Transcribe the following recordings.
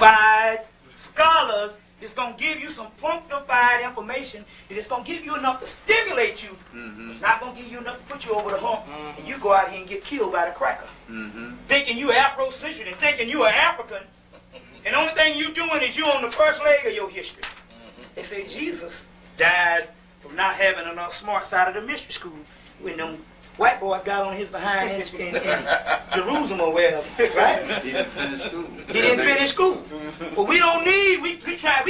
punctified scholars. It's going to give you some punctified information. It's going to give you enough to stimulate you. It's not going to give you enough to put you over the hump. And you go out here and get killed by the cracker. Thinking you Afrocentric and thinking you are African. And the only thing you doing is you on the first leg of your history. They say Jesus died from not having enough smarts out of the mystery school when them white boys got on his behind in Jerusalem or wherever, right? He didn't finish school. He didn't finish school. But we don't need, we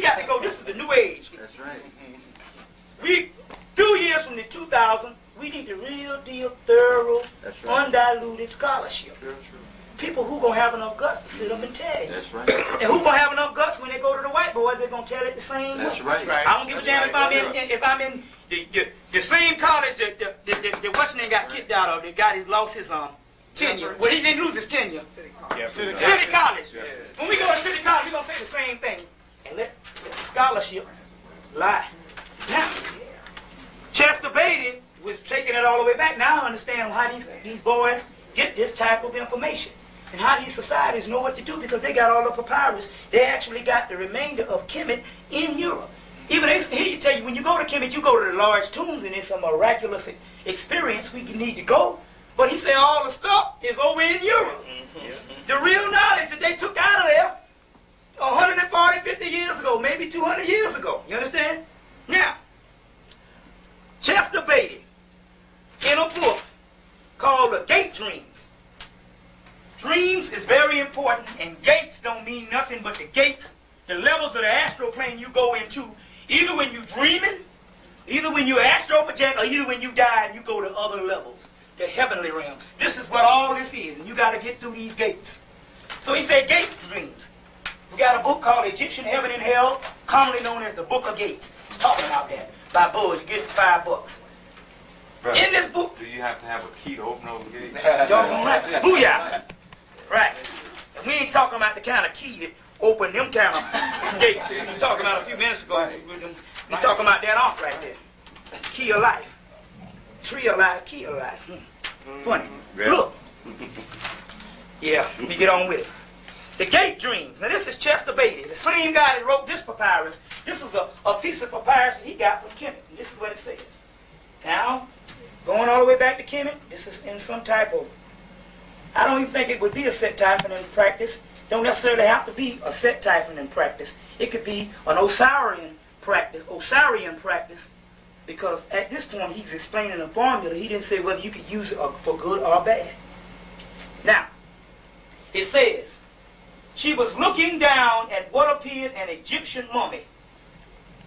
got to go, this is the new age. That's right. 2 years from the 2000, we need the real deal, thorough, undiluted scholarship. True. People who gonna have enough guts to sit up and tell you. That's right. And who gonna have enough guts when they go to the white boys, they're gonna tell it the same way. That's right. I don't give a damn if I'm in the same college that what's name got kicked out of, that lost his tenure. Well, he didn't lose his tenure. City College. Yeah. When we go to City College, we're gonna say the same thing. And let the scholarship lie. Now, Chester Beatty was taking it all the way back. Now I understand how these boys get this type of information. And how these societies know what to do because they got all the papyrus. They actually got the remainder of Kemet in Europe. Even here you tell you, when you go to Kemet, you go to the large tombs and it's a miraculous experience. We need to go. But he said all the stuff is over in Europe. The real knowledge that they took out of there 140, 50 years ago, maybe 200 years ago. You understand? Now, Chester Beatty, in a book called The Gate Dreams. Dreams is very important, and gates don't mean nothing but the gates, the levels of the astral plane you go into, either when you're dreaming, either when you astral project, or either when you die and you go to other levels, the heavenly realm. This is what all this is, and you got to get through these gates. So he said gate dreams. We got a book called Egyptian Heaven and Hell, commonly known as the Book of Gates. It's talking about that. By Buzz, you get it for $5. Brother, in this book, do you have to have a key to open those gates? Doggone right. Booyah. Right. And we ain't talking about the kind of key that open them kind of gates that we were talking about a few minutes ago. We talking about that off right there. Key of life. Tree of life, key of life. Funny. Look. Yeah, let me get on with it. The Gate Dreams. Now this is Chester Beatty, the same guy that wrote this papyrus. This is a piece of papyrus that he got from Kemet. And this is what it says. Now, going all the way back to Kemet, this is in some type of, I don't even think it would be a set typhon in practice. Don't necessarily have to be a set typhon in practice. It could be an Osirian practice, because at this point he's explaining the formula. He didn't say whether you could use it for good or bad. Now, it says, she was looking down at what appeared an Egyptian mummy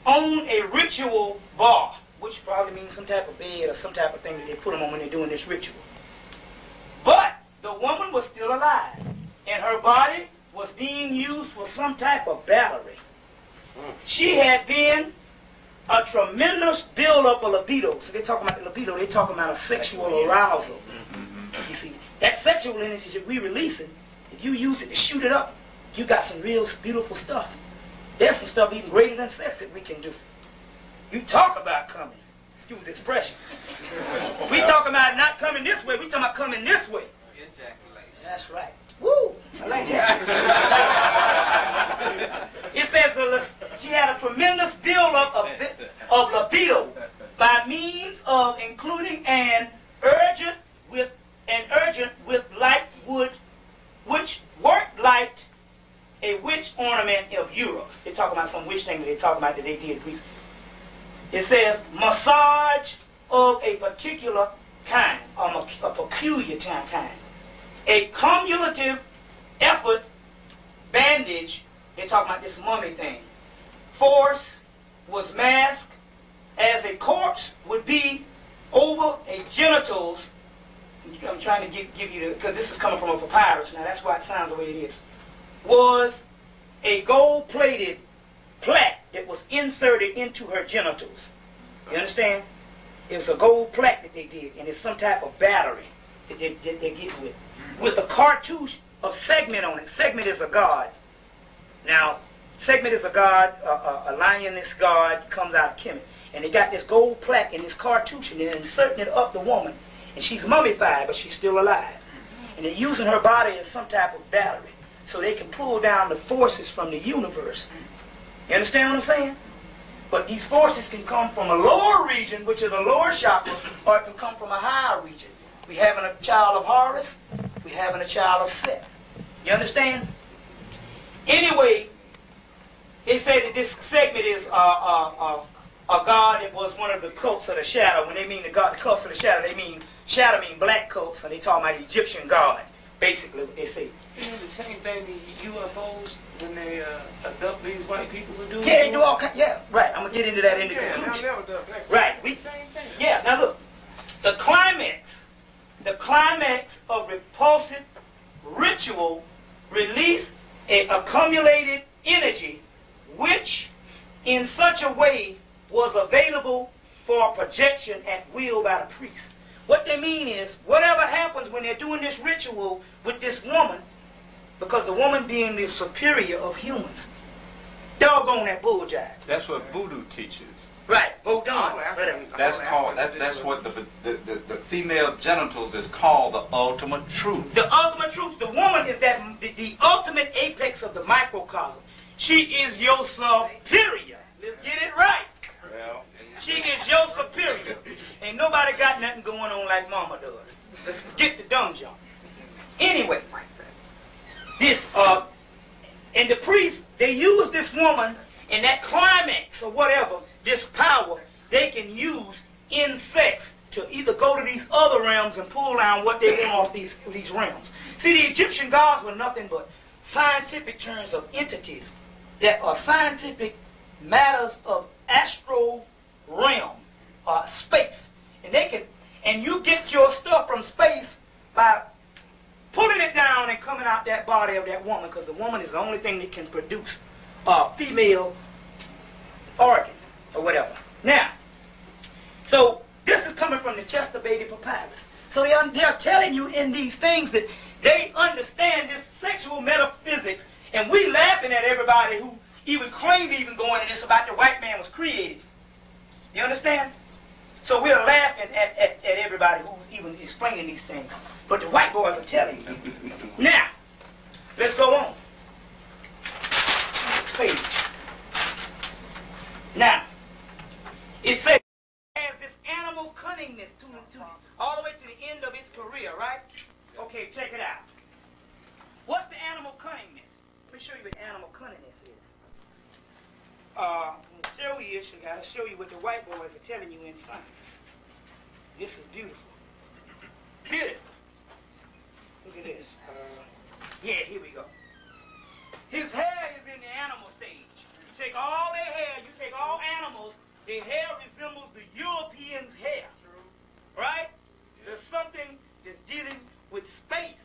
on a ritual bar, which probably means some type of bed or some type of thing that they put them on when they're doing this ritual. But the woman was still alive, and her body was being used for some type of battery. She had been a tremendous build-up of libido. So they're talking about the libido, they're talking about a sexual arousal. You see, that sexual energy that we're releasing, if you use it to shoot it up, you got some real beautiful stuff. There's some stuff even greater than sex that we can do. You talk about coming. Excuse the expression. We talk about not coming this way, we talking about coming this way. That's right. Woo! I like that. It says she had a tremendous buildup of libido by means of including an urgent with light wood, which worked like a witch ornament of Europe. They're talking about some witch thing that they're talking about that they did. It says massage of a particular kind, a peculiar kind. A cumulative effort bandage, they're talking about this mummy thing. Force was masked as a corpse would be over a genitals. I'm trying to give you the, because this is coming from a papyrus, now that's why it sounds the way it is. Was a gold-plated plaque that was inserted into her genitals. You understand? It was a gold plaque that they did, and it's some type of battery that they get with a cartouche of Segment on it. Segment is a god. Now, Segment is a god, a lioness god, comes out of Kemet. And they got this gold plaque in this cartouche, and they're inserting it up the woman. And she's mummified, but she's still alive. And they're using her body as some type of battery. so they can pull down the forces from the universe. You understand what I'm saying? But these forces can come from a lower region, which are the lower chakras, or it can come from a higher region. We having a child of Horus, we having a child of Set. You understand? Anyway, they say that this segment is a god that was one of the cults of the shadow. When they mean the cults of the shadow, they mean shadow mean black cults, and they talk about the Egyptian god. Basically, what they say. You know the same thing the UFOs when they abduct these white people who do. Yeah, they do all kinds. Yeah, right. I'm gonna get into that in the conclusion. Right. We same thing. Yeah. Now look, the climax of repulsive ritual release an accumulated energy, which, in such a way, was available for projection at will by the priest. What they mean is, whatever happens when they're doing this ritual with this woman, because the woman being the superior of humans, doggone that bull jive. That's what voodoo teaches. Right, voodoo. That's called, that's what the female genitals is called the ultimate truth. The ultimate truth, the woman is that the ultimate apex of the microcosm. She is your superior. Let's get it right. Well, She is your superior. Ain't nobody got nothing going on like mama does. Let's forget the dumb junk. Anyway, this, and the priests, they use this woman in that climax or whatever, this power, they can use in sex to either go to these other realms and pull down what they want off these realms. See, the Egyptian gods were nothing but scientific terms of entities that are scientific matters of astral realm, space. And they can, and you get your stuff from space by pulling it down and coming out that body of that woman, because the woman is the only thing that can produce a female organ or whatever. Now, so this is coming from the Chester Beatty Papyrus. So they're telling you in these things that they understand this sexual metaphysics, and we laughing at everybody who even claimed to even go into this about the white man was created. You understand? So we're laughing at everybody who's even explaining these things. But the white boys are telling you. Now, let's go on. Next page. Now, it says it has this animal cunningness to all the way to the end of its career, right? Okay, check it out. What's the animal cunningness? Let me show you what animal cunningness is. I gotta show you what the white boys are telling you in science. This is beautiful. Beautiful. Look at this. Yeah, here we go. His hair is in the animal stage. You take all their hair, you take all animals, their hair resembles the European's hair. Right? There's something that's dealing with space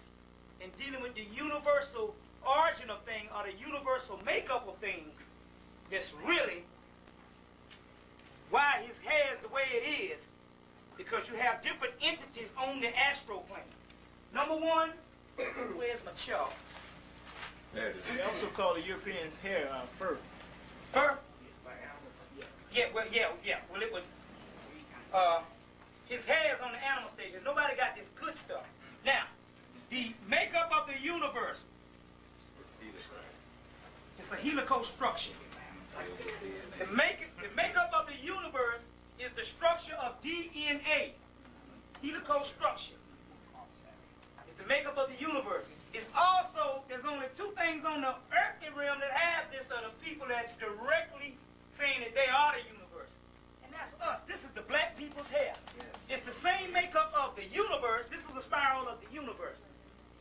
and dealing with the universal origin of things, or the universal makeup of things, that's really why his hair is the way it is, because you have different entities on the astral plane. Number one, where's my chart? there it is. They also call the European hair fur. Fur? Yeah, well, it was, his hair is on the animal stage. Nobody got this good stuff. Now, the makeup of the universe, it's a helical structure. The makeup of the universe is the structure of DNA. Helical structure. It's the makeup of the universe. It's also, there's only two things on the earthly realm that have this, are the people that's directly saying that they are the universe. And that's us. This is the black people's hair. Yes. It's the same makeup of the universe. This is the spiral of the universe.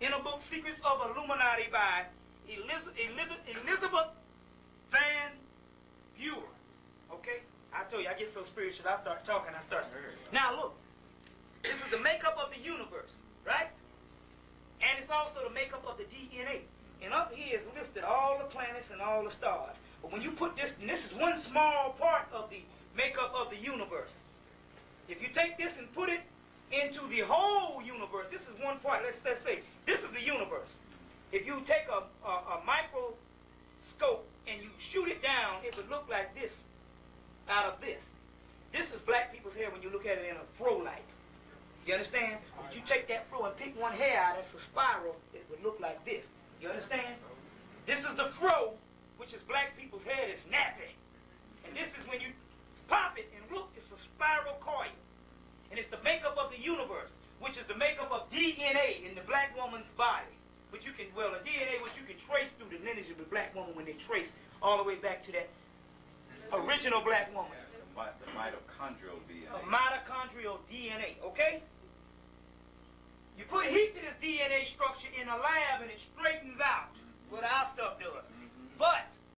In a book, Secrets of Illuminati by Elizabeth Van Buren. Okay? I told you, I get so spiritual, I start talking, Now look, this is the makeup of the universe, right? And it's also the makeup of the DNA. And up here is listed all the planets and all the stars. But when you put this, and this is one small part of the makeup of the universe. If you take this and put it into the whole universe, this is one part. Let's say, this is the universe. If you take a microscope and you shoot it down, it would look like this out of this. This is black people's hair when you look at it in a fro light. You understand? If you take that fro and pick one hair out, it's a spiral, it would look like this. You understand? This is the fro, which is black people's head, is nappy. And this is when you pop it and look, it's a spiral coil. And it's the makeup of the universe, which is the makeup of DNA in the black woman's body. Which you can, well, the DNA which you can trace through the lineage of the black woman when they trace all the way back to that original black woman. The mitochondrial DNA. A mitochondrial DNA, okay? You put heat to this DNA structure in a lab and it straightens out what our stuff does. But